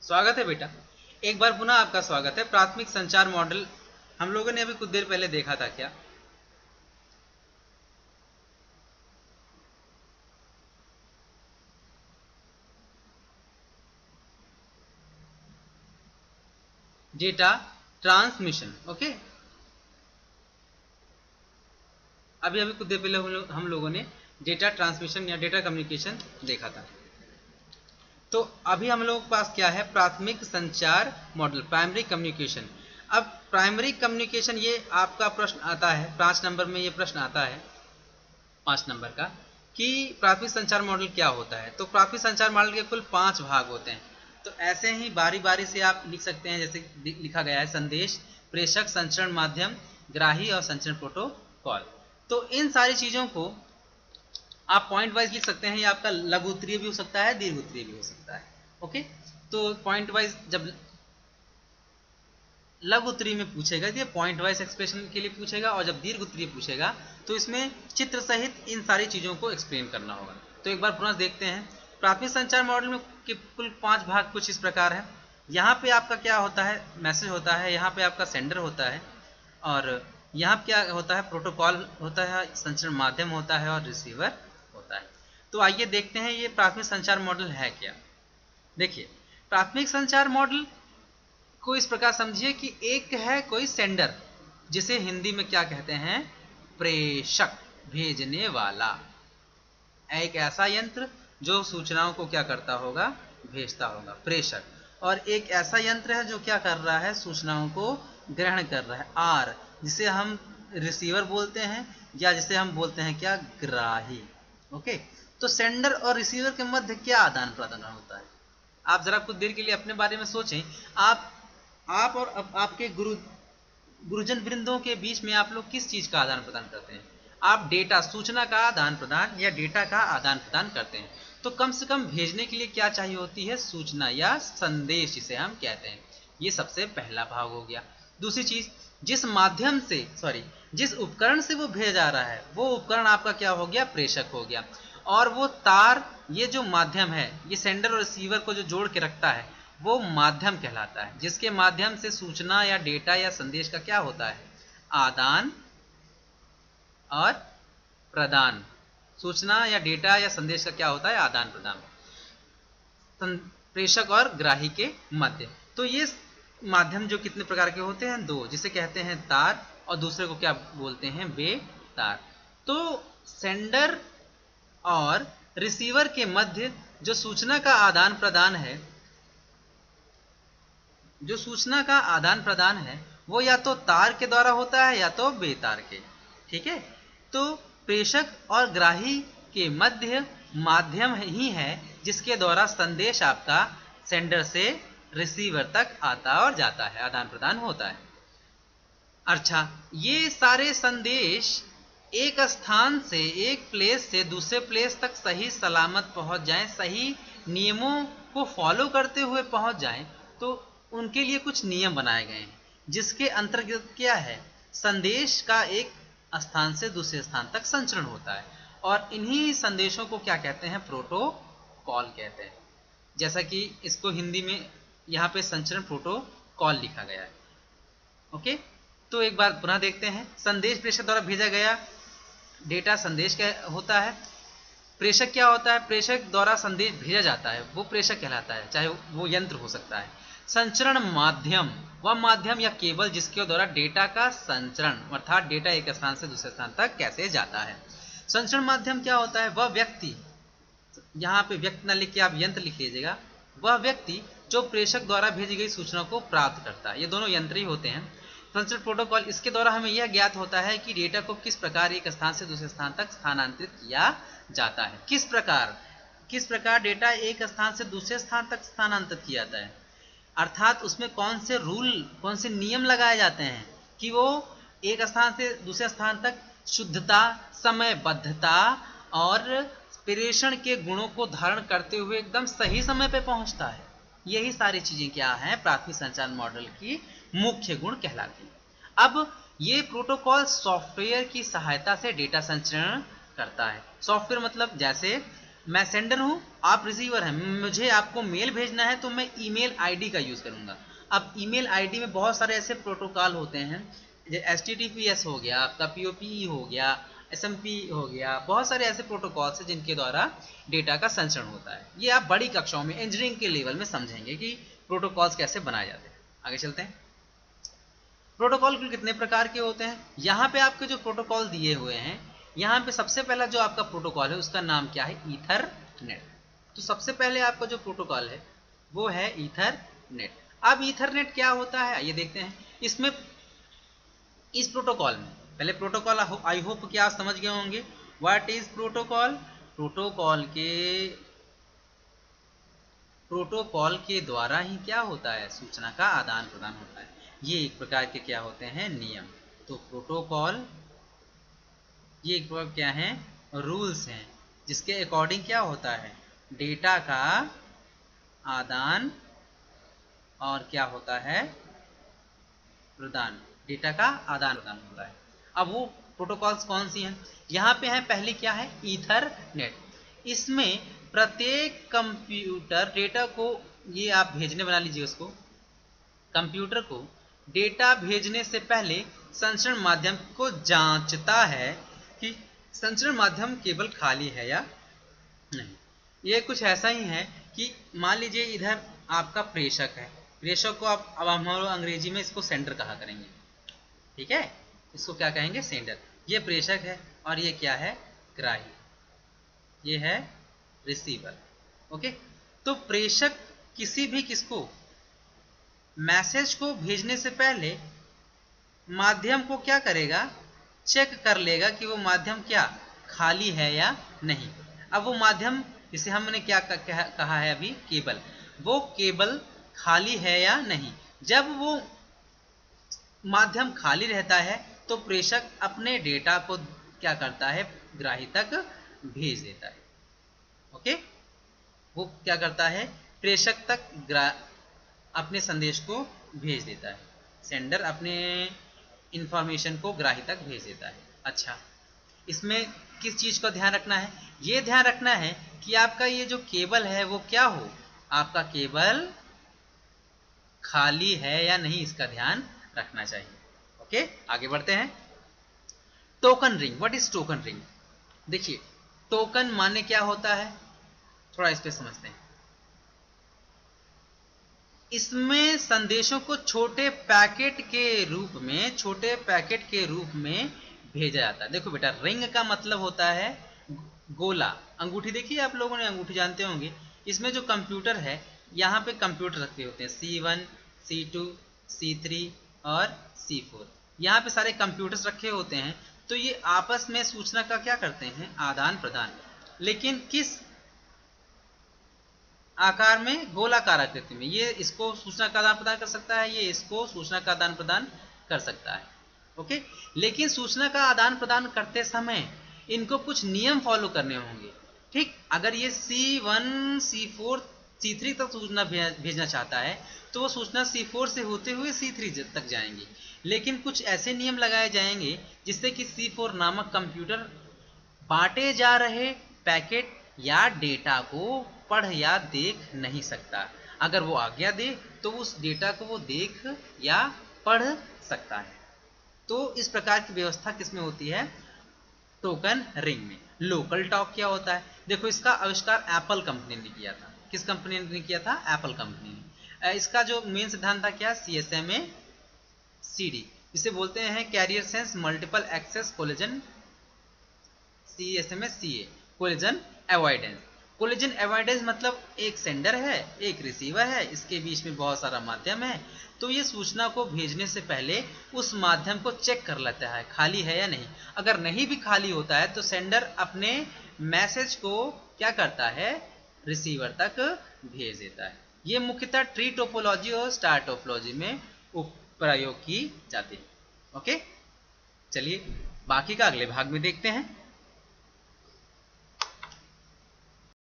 स्वागत है बेटा। एक बार पुनः आपका स्वागत है। प्राथमिक संचार मॉडल हम लोगों ने अभी कुछ देर पहले देखा था। क्या डेटा ट्रांसमिशन? ओके, अभी कुछ देर पहले हम लोगों ने डेटा ट्रांसमिशन या डेटा कम्युनिकेशन देखा था। तो अभी हम लोगों के पास क्या है? प्राथमिक संचार मॉडल, प्राइमरी कम्युनिकेशन। अब प्राइमरी कम्युनिकेशन, ये आपका प्रश्न आता है 5 नंबर में, ये प्रश्न आता है 5 नंबर का कि प्राथमिक संचार मॉडल क्या होता है। तो प्राथमिक संचार मॉडल के कुल 5 भाग होते हैं। तो ऐसे ही बारी बारी से आप लिख सकते हैं, जैसे लिखा गया है संदेश, प्रेषक, संचरण माध्यम, ग्राही और संचरण प्रोटोकॉल। तो इन सारी चीजों को आप पॉइंट वाइज लिख सकते हैं। ये आपका लघु उत्तरीय भी हो सकता है, दीर्घ उत्तरीय भी हो सकता है। ओके, तो पॉइंट वाइज जब लघु उत्तरीय में पूछेगा तो ये पॉइंट वाइज एक्सप्रेशन के लिए पूछेगा, और जब दीर्घ उत्तरीय पूछेगा तो इसमें चित्र सहित इन सारी चीजों को एक्सप्लेन करना होगा। तो एक बार पुनः देखते हैं। प्राथमिक संचार मॉडल में के कुल 5 भाग कुछ इस प्रकार है। यहाँ पे आपका क्या होता है? मैसेज होता है। यहाँ पे आपका सेंडर होता है, और यहाँ क्या होता है? प्रोटोकॉल होता है, संचरण माध्यम होता है और रिसीवर होता है। तो आइए देखते हैं ये प्राथमिक संचार मॉडल है क्या। देखिए, प्राथमिक संचार मॉडल को इस प्रकार समझिए कि एक है कोई सेंडर, जिसे हिंदी में क्या कहते हैं? प्रेषक, भेजने वाला। एक ऐसा यंत्र जो सूचनाओं को क्या करता होगा? भेजता होगा, प्रेषक। और एक ऐसा यंत्र है जो क्या कर रहा है? सूचनाओं को ग्रहण कर रहा है, आर, जिसे हम रिसीवर बोलते हैं, या जिसे हम बोलते हैं क्या? ग्राही। ओके, तो सेंडर और रिसीवर के मध्य क्या आदान प्रदान होता है? आप जरा कुछ देर के लिए अपने बारे में सोचें। आप और आपके गुरुजन वृंदों के बीच में आप लोग किस चीज का आदान प्रदान करते हैं? आप डेटा, सूचना का आदान प्रदान या डेटा का आदान प्रदान करते हैं। तो कम से कम भेजने के लिए क्या चाहिए होती है? सूचना या संदेश, जिसे हम कहते हैं। ये सबसे पहला भाग हो गया। दूसरी चीज, जिस माध्यम से, जिस उपकरण से वो भेजा जा रहा है, वो उपकरण आपका क्या हो गया? प्रेषक हो गया। और वो तार, ये जो माध्यम है, ये सेंडर और रिसीवर को जो जोड़ के रखता है, वो माध्यम कहलाता है, जिसके माध्यम से सूचना या डेटा या संदेश का क्या होता है? आदान और प्रदान। सूचना या डेटा या संदेश का क्या होता है? आदान प्रदान, प्रेषक और ग्राही के मध्य। तो ये माध्यम जो कितने प्रकार के होते हैं? 2, जिसे कहते हैं तार, और दूसरे को क्या बोलते हैं? बेतार। तो सेंडर और रिसीवर के मध्य जो सूचना का आदान प्रदान है, वो या तो तार के द्वारा होता है या तो बेतार के। ठीक है, तो प्रेषक और ग्राही के मध्य माध्यम ही है जिसके द्वारा संदेश आपका सेंडर से रिसीवर तक आता और जाता है, आदान प्रदान होता है। अच्छा, ये सारे संदेश एक स्थान से, एक प्लेस से दूसरे प्लेस तक सही सलामत पहुंच जाएं, सही नियमों को फॉलो करते हुए पहुंच जाएं, तो उनके लिए कुछ नियम बनाए गए हैं, जिसके अंतर्गत क्या है? संदेश का एक स्थान से दूसरे स्थान तक संचरण होता है, और इन्हीं संदेशों को क्या कहते हैं? प्रोटोकॉल कहते हैं। जैसा कि इसको हिंदी में यहाँ पे संचरण प्रोटोकॉल लिखा गया है। ओके, तो एक बार पुनः देखते हैं। संदेश प्रेषक द्वारा भेजा गया डेटा संदेश का होता है। प्रेषक क्या होता है? प्रेषक द्वारा संदेश भेजा जाता है, वो प्रेषक कहलाता है, चाहे वो यंत्र हो सकता है। संचरण माध्यम, वह माध्यम या केबल जिसके द्वारा डेटा का संचरण, अर्थात डेटा एक स्थान से दूसरे स्थान तक कैसे जाता है। संचरण माध्यम क्या होता है? वह व्यक्ति, यहाँ पे व्यक्ति न लिख के आप यंत्र लिख लीजिएगा, वह व्यक्ति जो प्रेषक द्वारा भेजी गई सूचना को प्राप्त करता है। ये दोनों यंत्र ही होते हैं। संचरण प्रोटोकॉल, इसके द्वारा हमें यह ज्ञात होता है कि डेटा को किस प्रकार एक स्थान से दूसरे स्थान तक स्थानांतरित किया जाता है। किस प्रकार डेटा एक स्थान से दूसरे स्थान तक स्थानांतरित किया जाता है, अर्थात उसमें कौन से रूल, कौन से नियम लगाए जाते हैं कि वो एक स्थान से दूसरे स्थान तक शुद्धता, समयबद्धता और प्रेषण के गुणों को धारण करते हुए एकदम सही समय पे पहुंचता है। यही सारी चीजें क्या हैं? प्राथमिक संचार मॉडल की मुख्य गुण कहलाती हैं। अब ये प्रोटोकॉल सॉफ्टवेयर की सहायता से डेटा संचरण करता है। सॉफ्टवेयर मतलब जैसे मैं सेंडर हूं, आप रिसीवर हैं, मुझे आपको मेल भेजना है तो मैं ईमेल आईडी का यूज करूंगा। अब ईमेल आईडी में बहुत सारे ऐसे प्रोटोकॉल होते हैं, जैसे HTTPS हो गया, आपका POPE हो गया, SMP हो गया, बहुत सारे ऐसे प्रोटोकॉल्स हैं जिनके द्वारा डेटा का संचरण होता है। ये आप बड़ी कक्षाओं में इंजीनियरिंग के लेवल में समझेंगे कि प्रोटोकॉल्स कैसे बनाए जाते हैं। आगे चलते हैं। प्रोटोकॉल कुल कितने प्रकार के होते हैं? यहाँ पे आपके जो प्रोटोकॉल दिए हुए हैं, यहाँ पे सबसे पहला जो आपका प्रोटोकॉल है उसका नाम क्या है? ईथरनेट। तो सबसे पहले आपका जो प्रोटोकॉल है वो है ईथरनेट। अब ईथरनेट क्या होता है ये देखते हैं। इसमें इस प्रोटोकॉल में पहले प्रोटोकॉल आई होप कि आप समझ गए होंगे। What is protocol? प्रोटोकॉल के द्वारा ही क्या होता है? सूचना का आदान प्रदान होता है। ये एक प्रकार के क्या होते हैं? नियम। तो प्रोटोकॉल ये एक प्रकार क्या है? रूल्स हैं जिसके अकॉर्डिंग क्या होता है? डेटा का आदान और क्या होता है? प्रदान। डेटा का आदान प्रदान होता है। अब वो प्रोटोकॉल्स कौन सी हैं? यहाँ पे है पहली क्या है? ईथरनेट। इसमें प्रत्येक कंप्यूटर डेटा को, ये आप भेजने बना लीजिए उसको, कंप्यूटर को डेटा भेजने से पहले संचरण माध्यम को जांचता है कि संचरण माध्यम केवल खाली है या नहीं। ये कुछ ऐसा ही है कि मान लीजिए इधर आपका प्रेषक है, प्रेषक को आप, अब हम अंग्रेजी में इसको सेंडर कहा करेंगे, ठीक है? इसको क्या कहेंगे? सेंडर। ये प्रेषक है और ये क्या है? ग्राही। ये है रिसीवर। ओके, तो प्रेषक किसी भी किसको मैसेज को भेजने से पहले माध्यम को क्या करेगा? चेक कर लेगा कि वो माध्यम क्या खाली है या नहीं। अब वो माध्यम, जिसे हमने क्या कहा है अभी? केबल। वो केबल खाली है या नहीं। जब वो माध्यम खाली रहता है तो प्रेषक अपने डेटा को क्या करता है? ग्राही तक भेज देता है। ओके, वो क्या करता है? प्रेषक तक अपने संदेश को भेज देता है। सेंडर अपने इंफॉर्मेशन को ग्राही तक भेज देता है। अच्छा, इसमें किस चीज का ध्यान रखना है? ये ध्यान रखना है कि आपका ये जो केबल है वो क्या हो? आपका केबल खाली है या नहीं, इसका ध्यान रखना चाहिए। ओके, आगे बढ़ते हैं। Token ring. What is token ring? देखिए, टोकन माने क्या होता है, थोड़ा इस पे समझते हैं। इसमें संदेशों को छोटे पैकेट के रूप में भेजा जाता है। देखो बेटा, रिंग का मतलब होता है गोला। अंगूठी देखिए, आप लोगों ने अंगूठी जानते होंगे। इसमें जो कंप्यूटर है, यहाँ पे कंप्यूटर रखे होते हैं, C1, C2, C3 और C4। यहाँ पे सारे कंप्यूटर्स रखे होते हैं। तो ये आपस में सूचना का क्या करते हैं? आदान प्रदान। लेकिन किस आकार में? गोलाकार आकृति में। ये इसको सूचना का आदान प्रदान कर सकता है, ये इसको सूचना का आदान प्रदान कर सकता है। ओके, लेकिन सूचना का आदान प्रदान करते समय इनको कुछ नियम फॉलो करने होंगे। ठीक, अगर ये C1, C4, C3 तक सूचना भेजना चाहता है तो वो सूचना C4 से होते हुए C3 तक जाएंगी। लेकिन कुछ ऐसे नियम लगाए जाएंगे जिससे कि C4 नामक कंप्यूटर बांटे जा रहे पैकेट या डेटा को पढ़ या देख नहीं सकता। अगर वो आज्ञा दे तो उस डेटा को वो देख या पढ़ सकता है। तो इस प्रकार की व्यवस्था किसमें होती है? टोकन रिंग में। लोकल टॉक क्या होता है? देखो, इसका आविष्कार एप्पल कंपनी ने किया था। किस कंपनी ने किया था? एप्पल कंपनी ने। इसका जो मेन सिद्धांत था क्या? CSMA CD, इसे बोलते हैं carrier sense multiple access collision, CSMA CA, collision avoidance. Collision avoidance मतलब एक सेंडर है, एक रिसीवर है, इसके बीच में बहुत सारा माध्यम है। तो ये सूचना को भेजने से पहले उस माध्यम को चेक कर लेता है खाली है या नहीं। अगर नहीं भी खाली होता है तो सेंडर अपने मैसेज को क्या करता है? रिसीवर तक भेज देता है। ये मुख्यतः ट्री टोपोलॉजी और स्टार टोपोलॉजी में प्रयोग की जाती है। ओके, चलिए बाकी का अगले भाग में देखते हैं।